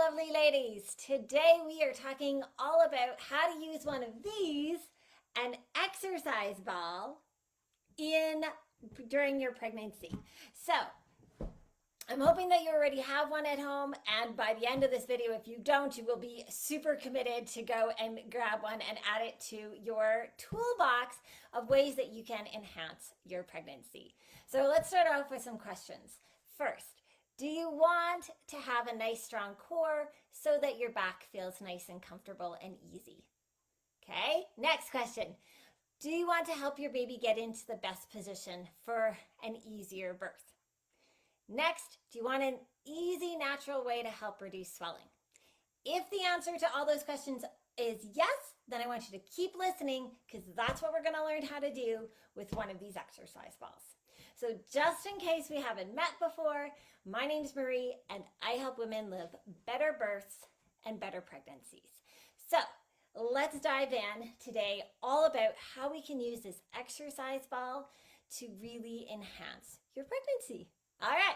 lovely ladies. Today we are talking all about how to use one of these, an exercise ball, in during your pregnancy. So, I'm hoping that you already have one at home, and by the end of this video, if you don't, you will be super committed to go and grab one and add it to your toolbox of ways that you can enhance your pregnancy. So let's start off with some questions. First, do you want to have a nice strong core so that your back feels nice and comfortable and easy? Okay, next question. Do you want to help your baby get into the best position for an easier birth? Next, do you want an easy, natural way to help reduce swelling? If the answer to all those questions is yes, then I want you to keep listening because that's what we're going to learn how to do with one of these exercise balls. So just in case we haven't met before, my name is Marie and I help women live better births and better pregnancies. So let's dive in today all about how we can use this exercise ball to really enhance your pregnancy. All right,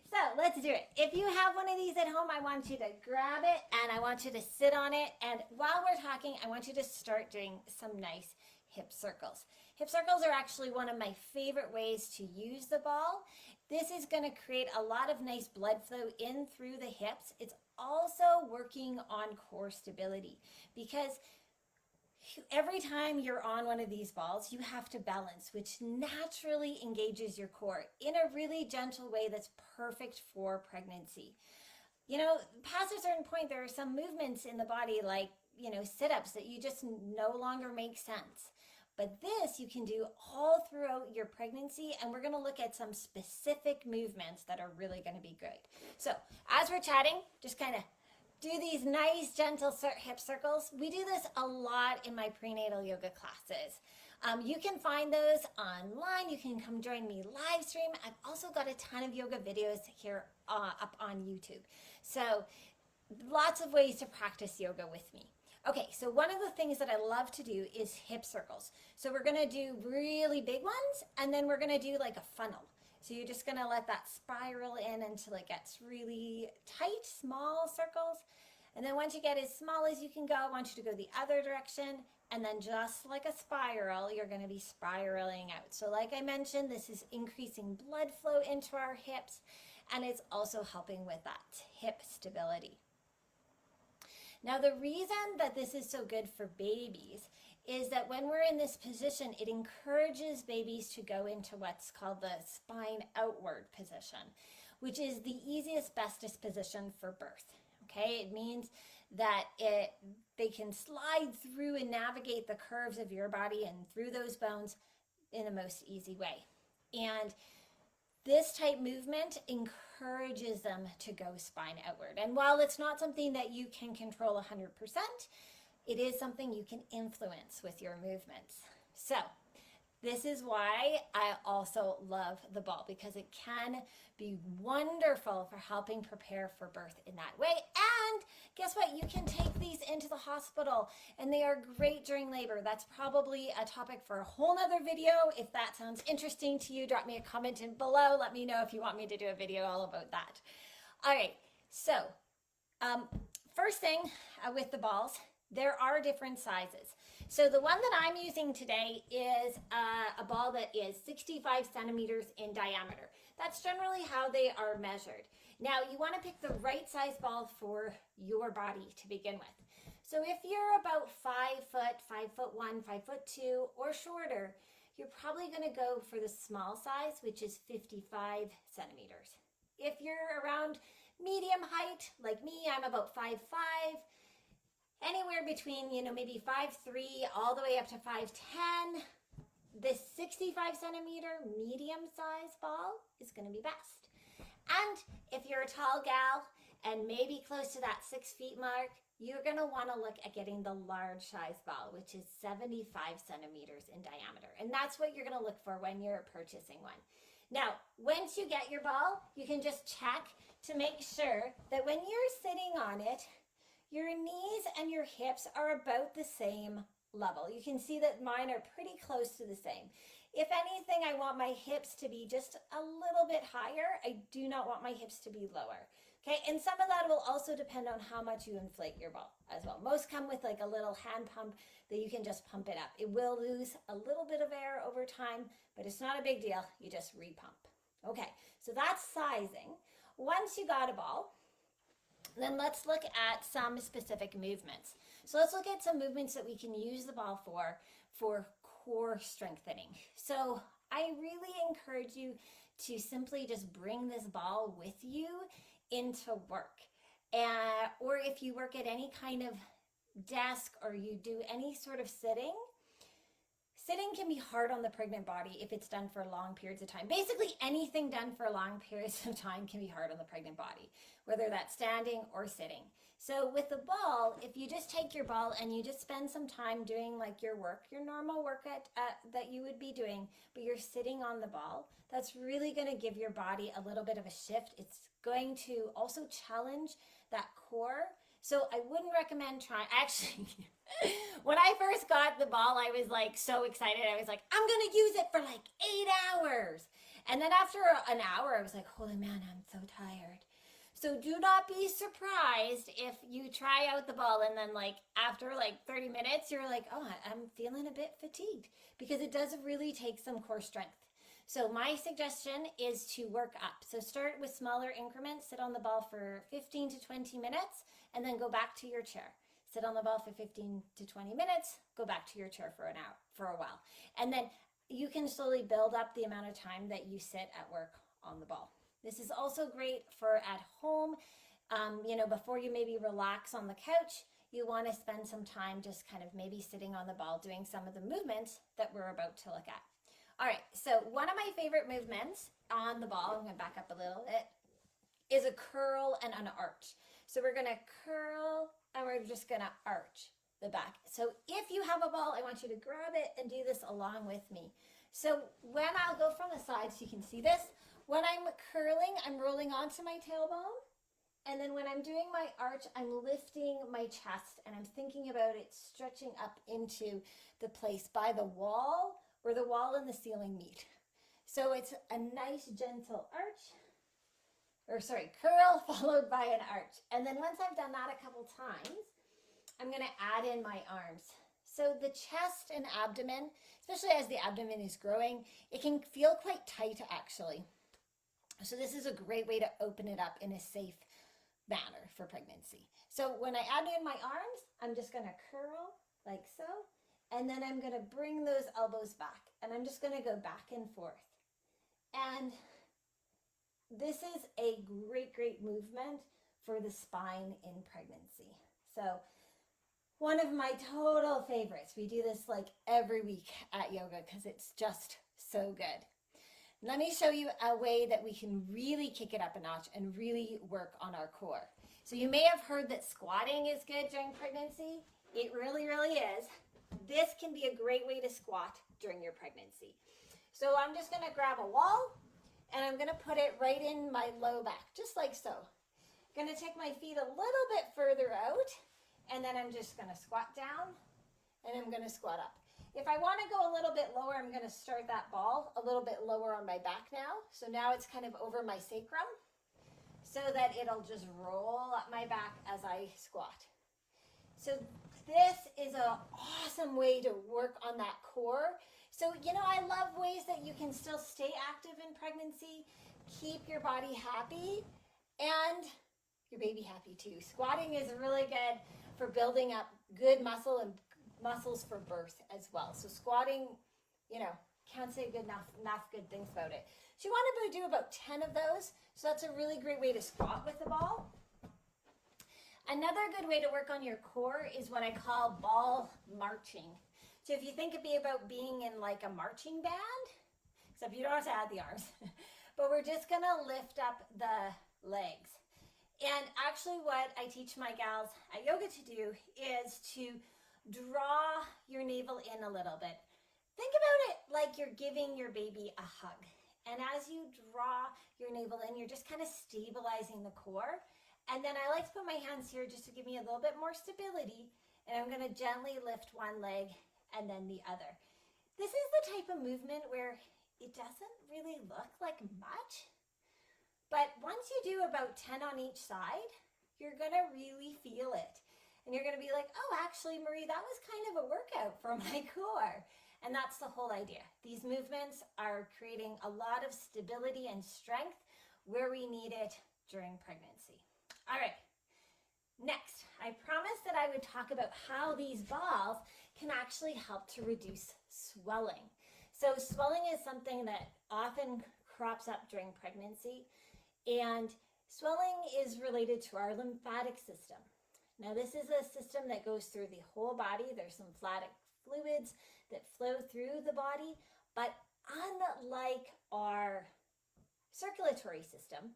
so let's do it. If you have one of these at home, I want you to grab it and I want you to sit on it. And while we're talking, I want you to start doing some nice hip circles. Hip circles are actually one of my favorite ways to use the ball. This is going to create a lot of nice blood flow in through the hips. It's also working on core stability because every time you're on one of these balls, you have to balance, which naturally engages your core in a really gentle way that's perfect for pregnancy. You know, past a certain point, there are some movements in the body like, sit-ups that you just no longer make sense. But this you can do all throughout your pregnancy, and we're going to look at some specific movements that are really going to be good. So as we're chatting, just kind of do these nice gentle hip circles. We do this a lot in my prenatal yoga classes. You can find those online. You can come join me live stream. I've also got a ton of yoga videos here up on YouTube. So lots of ways to practice yoga with me. Okay, so one of the things that I love to do is hip circles. So we're gonna do really big ones and then we're gonna do like a funnel. So you're just gonna let that spiral in until it gets really tight, small circles. And then once you get as small as you can go, I want you to go the other direction. And then just like a spiral, you're gonna be spiraling out. So like I mentioned, this is increasing blood flow into our hips and it's also helping with that hip stability. Now the reason that this is so good for babies is that when we're in this position, it encourages babies to go into what's called the spine outward position, which is the easiest, bestest position for birth. Okay, it means that they can slide through and navigate the curves of your body and through those bones in the most easy way. And this type movement encourages them to go spine outward. And while it's not something that you can control 100%, it is something you can influence with your movements. So this is why I also love the ball, because it can be wonderful for helping prepare for birth in that way. And guess what? You can take these into the hospital and they are great during labor. That's probably a topic for a whole nother video. If that sounds interesting to you, drop me a comment in below. Let me know if you want me to do a video all about that. All right, so first thing with the balls, there are different sizes. So the one that I'm using today is a ball that is 65 centimeters in diameter. That's generally how they are measured. Now you want to pick the right size ball for your body to begin with. So if you're about 5 foot, 5'1", 5'2", or shorter, you're probably going to go for the small size, which is 55 centimeters. If you're around medium height, like me, I'm about 5'5", anywhere between, maybe 5'3", all the way up to 5'10". This 65 centimeter medium size ball is going to be best. And if you're a tall gal and maybe close to that 6 feet mark, you're going to want to look at getting the large size ball, which is 75 centimeters in diameter. And that's what you're going to look for when you're purchasing one. Now, once you get your ball, you can just check to make sure that when you're sitting on it, your knees and your hips are about the same level. You can see that mine are pretty close to the same. If anything, I want my hips to be just a little bit higher. I do not want my hips to be lower. Okay, and some of that will also depend on how much you inflate your ball as well. Most come with like a little hand pump that you can just pump it up. It will lose a little bit of air over time, but it's not a big deal. You just repump. Okay, so that's sizing. Once you got a ball, then let's look at some specific movements. So let's look at some movements that we can use the ball for core strengthening. So I really encourage you to simply just bring this ball with you into work. Or if you work at any kind of desk or you do any sort of sitting can be hard on the pregnant body if it's done for long periods of time. Basically anything done for long periods of time can be hard on the pregnant body, whether that's standing or sitting. So with the ball, if you just take your ball and you just spend some time doing like your work, your normal work that you would be doing, but you're sitting on the ball, that's really going to give your body a little bit of a shift. It's going to also challenge that core. So I wouldn't recommend trying, actually, when I first got the ball, I was like so excited. I was like, I'm going to use it for like 8 hours. And then after an hour, I was like, holy man, I'm so tired. So do not be surprised if you try out the ball and then like after like 30 minutes, you're like, oh, I'm feeling a bit fatigued, because it does really take some core strength. So my suggestion is to work up. So start with smaller increments, sit on the ball for 15 to 20 minutes, and then go back to your chair. Sit on the ball for 15 to 20 minutes, go back to your chair for an hour, for a while. And then you can slowly build up the amount of time that you sit at work on the ball. This is also great for at home. Before you maybe relax on the couch, you want to spend some time just kind of maybe sitting on the ball doing some of the movements that we're about to look at. All right, so one of my favorite movements on the ball, I'm going to back up a little bit, is a curl and an arch. So we're going to curl and we're just going to arch the back. So if you have a ball, I want you to grab it and do this along with me. So when I'll go from the side so you can see this, when I'm curling, I'm rolling onto my tailbone. And then when I'm doing my arch, I'm lifting my chest and I'm thinking about it stretching up into the place by the wall where the wall and the ceiling meet. So it's a nice gentle curl followed by an arch. And then once I've done that a couple times, I'm gonna add in my arms. So the chest and abdomen, especially as the abdomen is growing, it can feel quite tight actually. So this is a great way to open it up in a safe manner for pregnancy. So when I add in my arms, I'm just gonna curl like so. And then I'm gonna bring those elbows back and I'm just gonna go back and forth. And this is a great, great movement for the spine in pregnancy. So one of my total favorites. We do this like every week at yoga because it's just so good. Let me show you a way that we can really kick it up a notch and really work on our core. So you may have heard that squatting is good during pregnancy. It really, really is. This can be a great way to squat during your pregnancy. So I'm just gonna grab a wall and I'm gonna put it right in my low back, just like so. I'm gonna take my feet a little bit further out and then I'm just gonna squat down and I'm gonna squat up. If I wanna go a little bit lower, I'm gonna start that ball a little bit lower on my back now. So now it's kind of over my sacrum so that it'll just roll up my back as I squat. So this is an awesome way to work on that core. So, I love ways that you can still stay active in pregnancy, keep your body happy, and your baby happy too. Squatting is really good for building up good muscle and muscles for birth as well. So squatting, can't say enough good things about it. So you want to do about 10 of those. So that's a really great way to squat with the ball. Another good way to work on your core is what I call ball marching. So if you think it'd be about being in like a marching band, except you don't have to add the arms, but we're just gonna lift up the legs. And actually what I teach my gals at yoga to do is to draw your navel in a little bit. Think about it like you're giving your baby a hug. And as you draw your navel in, you're just kind of stabilizing the core. And then I like to put my hands here just to give me a little bit more stability. And I'm gonna gently lift one leg and then the other. This is the type of movement where it doesn't really look like much, But once you do about 10 on each side, you're gonna really feel it. And you're gonna be like, oh, actually, Marie, that was kind of a workout for my core. And that's the whole idea. These movements are creating a lot of stability and strength where we need it during pregnancy. All right, next, I promised that I would talk about how these balls can actually help to reduce swelling. So swelling is something that often crops up during pregnancy, and swelling is related to our lymphatic system. Now, this is a system that goes through the whole body. There's lymphatic fluids that flow through the body, but unlike our circulatory system,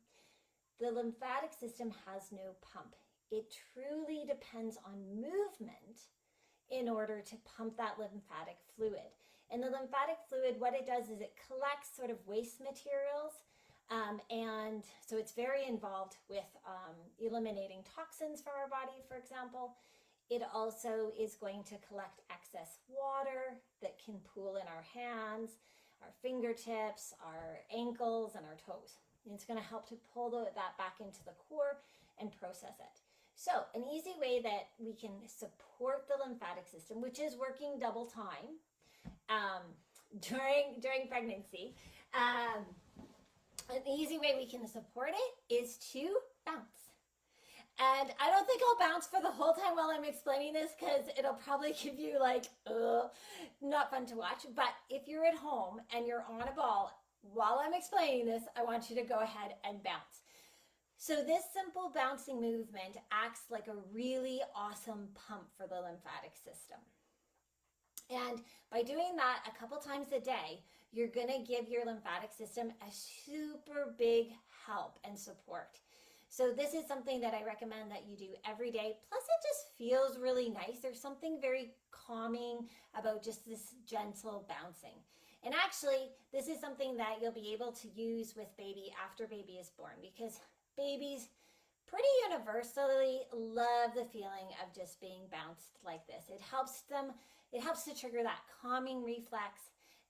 the lymphatic system has no pump. It truly depends on movement in order to pump that lymphatic fluid. And the lymphatic fluid, what it does is it collects sort of waste materials, and so it's very involved with eliminating toxins from our body, for example. It also is going to collect excess water that can pool in our hands, our fingertips, our ankles, and our toes. And it's going to help to pull that back into the core and process it. So an easy way that we can support the lymphatic system, which is working double time during pregnancy, an easy way we can support it is to bounce. And I don't think I'll bounce for the whole time while I'm explaining this, because it'll probably give you like, not fun to watch. But if you're at home and you're on a ball while I'm explaining this, I want you to go ahead and bounce. So this simple bouncing movement acts like a really awesome pump for the lymphatic system. And by doing that a couple times a day, you're gonna give your lymphatic system a super big help and support. So this is something that I recommend that you do every day. Plus it just feels really nice. There's something very calming about just this gentle bouncing. And actually, this is something that you'll be able to use with baby after baby is born, because babies pretty universally love the feeling of just being bounced like this. It helps to trigger that calming reflex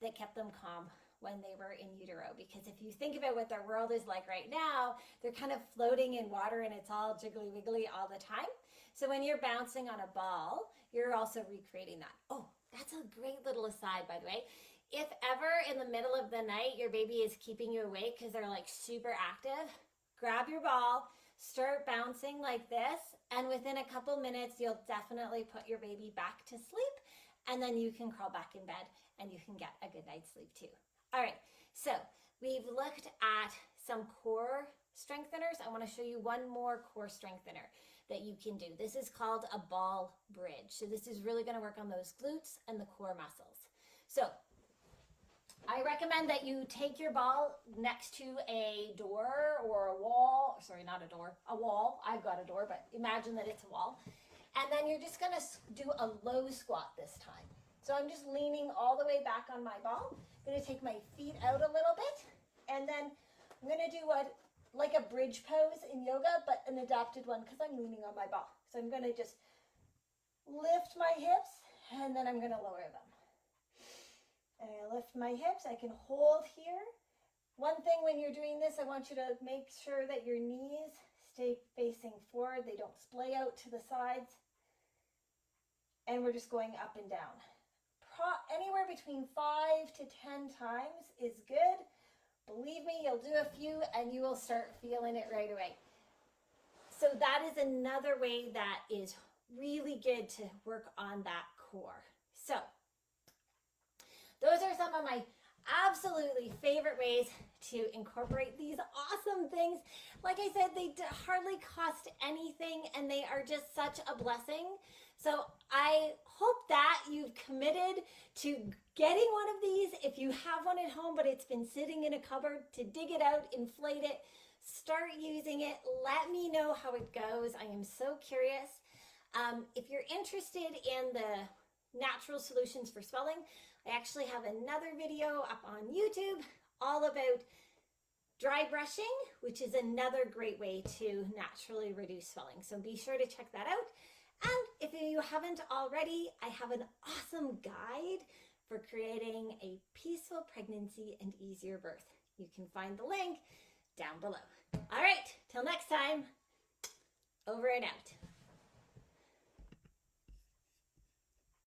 that kept them calm when they were in utero. Because if you think about what their world is like right now, they're kind of floating in water and it's all jiggly wiggly all the time. So when you're bouncing on a ball, you're also recreating that. Oh, that's a great little aside, by the way. If ever in the middle of the night your baby is keeping you awake because they're like super active, grab your ball, start bouncing like this, and within a couple minutes you'll definitely put your baby back to sleep, and then you can crawl back in bed and you can get a good night's sleep too. All right, so we've looked at some core strengtheners. I want to show you one more core strengthener that you can do. This is called a ball bridge. So this is really going to work on those glutes and the core muscles. So I recommend that you take your ball next to a door or a wall. Sorry, not a door, a wall. I've got a door, but imagine that it's a wall. And then you're just going to do a low squat this time. So I'm just leaning all the way back on my ball. I'm going to take my feet out a little bit, and then I'm going to do like a bridge pose in yoga, but an adapted one because I'm leaning on my ball. So I'm going to just lift my hips, and then I'm going to lower them. And I lift my hips. I can hold here. One thing when you're doing this, I want you to make sure that your knees stay facing forward. They don't splay out to the sides. And we're just going up and down. Anywhere between 5 to 10 times is good. Believe me, you'll do a few and you will start feeling it right away. So that is another way that is really good to work on that core. So those are some of my absolutely favorite ways to incorporate these awesome things. Like I said, they hardly cost anything and they are just such a blessing. So I hope that you've committed to getting one of these. If you have one at home, but it's been sitting in a cupboard, to dig it out, inflate it, start using it. Let me know how it goes. I am so curious. If you're interested in the natural solutions for swelling, I actually have another video up on YouTube all about dry brushing, which is another great way to naturally reduce swelling. So be sure to check that out. And if you haven't already, I have an awesome guide for creating a peaceful pregnancy and easier birth. You can find the link down below. All right, till next time, over and out.